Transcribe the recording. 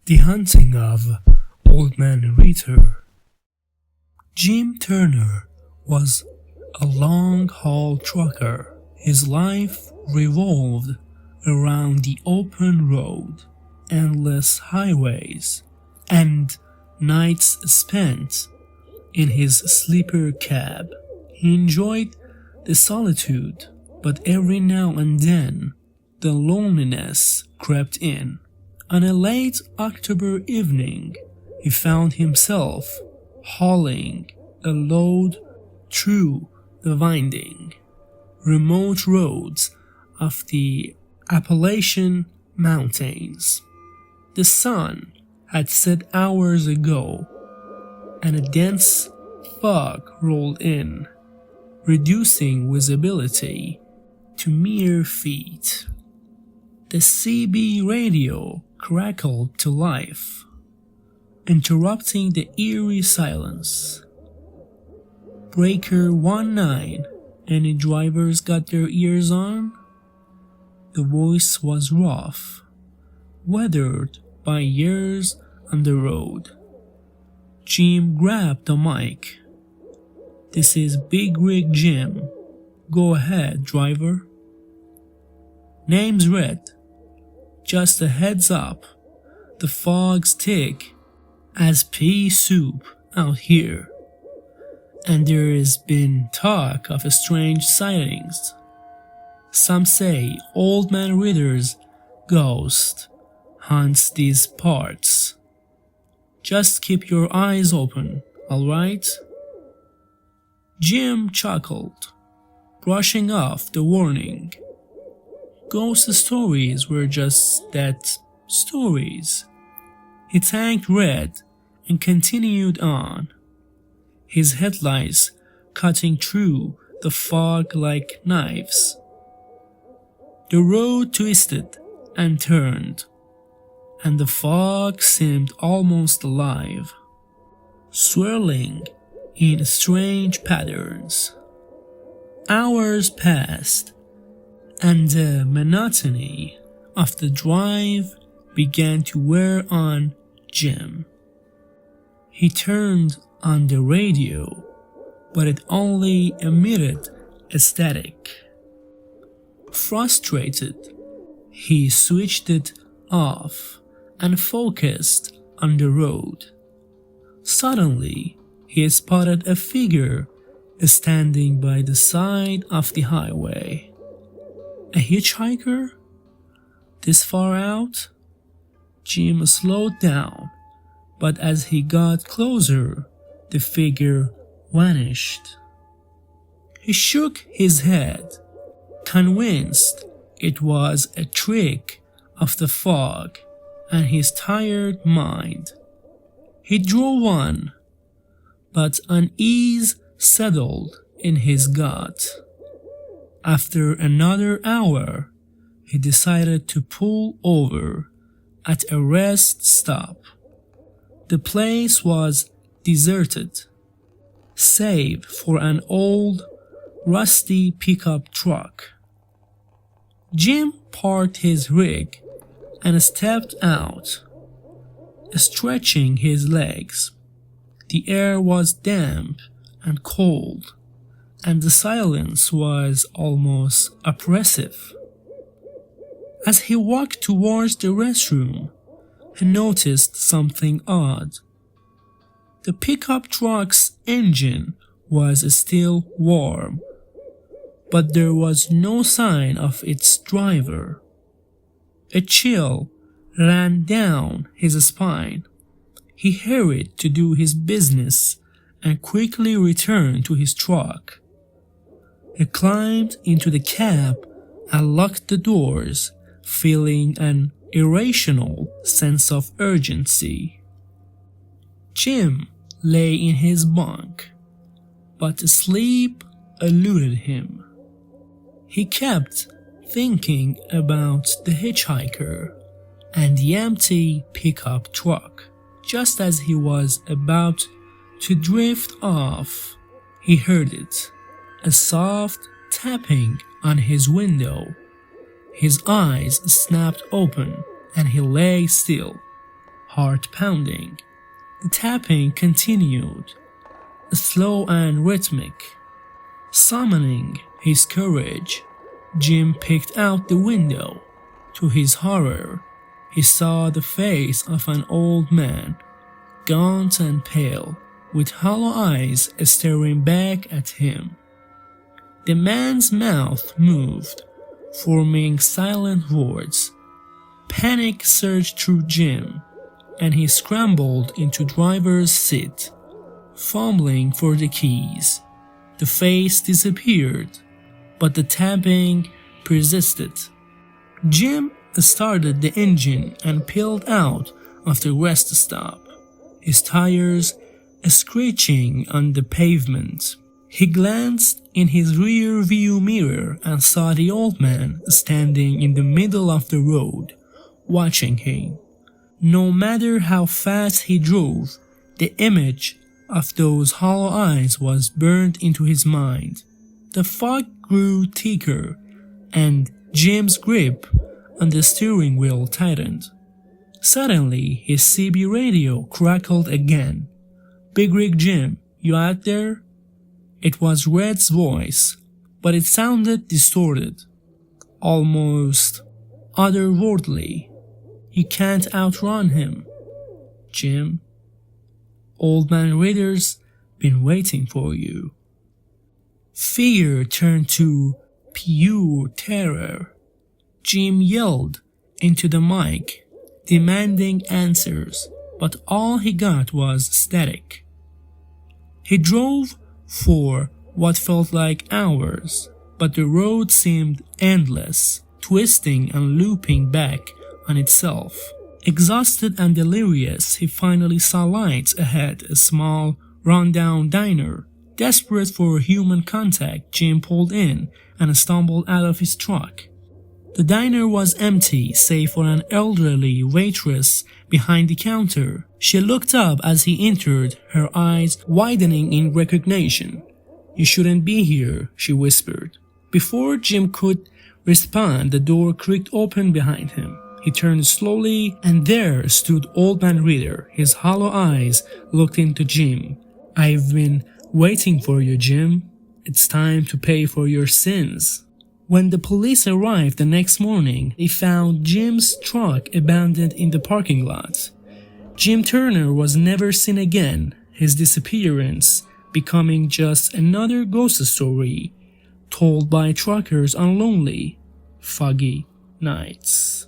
The Haunting of Old Man Ritter. Jim Turner was a long-haul trucker. His life revolved around the open road, endless highways, and nights spent in his sleeper cab. He enjoyed the solitude, but every now and then the loneliness crept in. On a late October evening, he found himself hauling a load through the winding, remote roads of the Appalachian Mountains. The sun had set hours ago, and a dense fog rolled in, reducing visibility to mere feet. The CB radio crackled to life, interrupting the eerie silence. Breaker 19, any drivers got their ears on? The voice was rough, weathered by years on the road. Jim grabbed the mic. "This is Big Rig Jim. Go ahead, driver." "Name's Red. Just a heads up, the fog's thick as pea soup out here, and there has been talk of strange sightings. Some say Old Man Ritter's ghost haunts these parts. Just keep your eyes open, alright?" Jim chuckled, brushing off the warning. Ghost stories were just that, stories. He thanked Red and continued on, his headlights cutting through the fog like knives. The road twisted and turned, and the fog seemed almost alive, swirling in strange patterns. Hours passed, and the monotony of the drive began to wear on Jim. He turned on the radio, but it only emitted a static. Frustrated, he switched it off and focused on the road. Suddenly, he spotted a figure standing by the side of the highway. A hitchhiker? This far out? Jim slowed down, but as he got closer, the figure vanished. He shook his head, convinced it was a trick of the fog and his tired mind. He drove on, but unease settled in his gut. After another hour, he decided to pull over at a rest stop. The place was deserted, save for an old, rusty pickup truck. Jim parked his rig and stepped out, stretching his legs. The air was damp and cold, and the silence was almost oppressive. As he walked towards the restroom, he noticed something odd. The pickup truck's engine was still warm, but there was no sign of its driver. A chill ran down his spine. He hurried to do his business and quickly returned to his truck. He climbed into the cab and locked the doors, feeling an irrational sense of urgency. Jim lay in his bunk, but sleep eluded him. He kept thinking about the hitchhiker and the empty pickup truck. Just as he was about to drift off, he heard it, a soft tapping on his window. His eyes snapped open and he lay still. heart pounding. The tapping continued, slow and rhythmic. Summoning his courage, Jim peeked out the window. To his horror, he saw the face of an old man, gaunt and pale, with hollow eyes staring back at him. The man's mouth moved, forming silent words. Panic surged through Jim, and he scrambled into driver's seat, fumbling for the keys. The face disappeared, but the tapping persisted. Jim started the engine and peeled out of the rest stop, his tires screeching on the pavement. He glanced in his rear view mirror and saw the old man standing in the middle of the road, watching him. No matter how fast he drove, the image of those hollow eyes was burned into his mind. The fog grew thicker, and Jim's grip on the steering wheel tightened. Suddenly, his CB radio crackled again. "Big Rig Jim, you out there?" It was Red's voice, but it sounded distorted, almost otherworldly. "You can't outrun him, Jim. Old Man Ritter's been waiting for you." Fear turned to pure terror. Jim yelled into the mic, demanding answers, but all he got was static. He drove for what felt like hours, but the road seemed endless, twisting and looping back on itself. Exhausted and delirious, he finally saw lights ahead, a small, run-down diner. Desperate for human contact, Jim pulled in and stumbled out of his truck. The diner was empty, save for an elderly waitress behind the counter. She looked up as he entered, her eyes widening in recognition. "You shouldn't be here," she whispered. Before Jim could respond, the door creaked open behind him. He turned slowly, and there stood Old Man Ritter. His hollow eyes looked into Jim. "I've been waiting for you, Jim. It's time to pay for your sins." When the police arrived the next morning, they found Jim's truck abandoned in the parking lot. Jim Turner was never seen again, his disappearance becoming just another ghost story told by truckers on lonely, foggy nights.